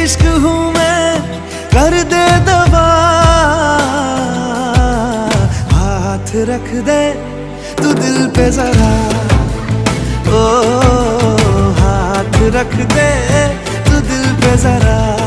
इश्क हूँ मैं, कर दे दवा। हाथ रख दे तू दिल पे जरा, ओ हाथ रख दे तू दिल पे जरा।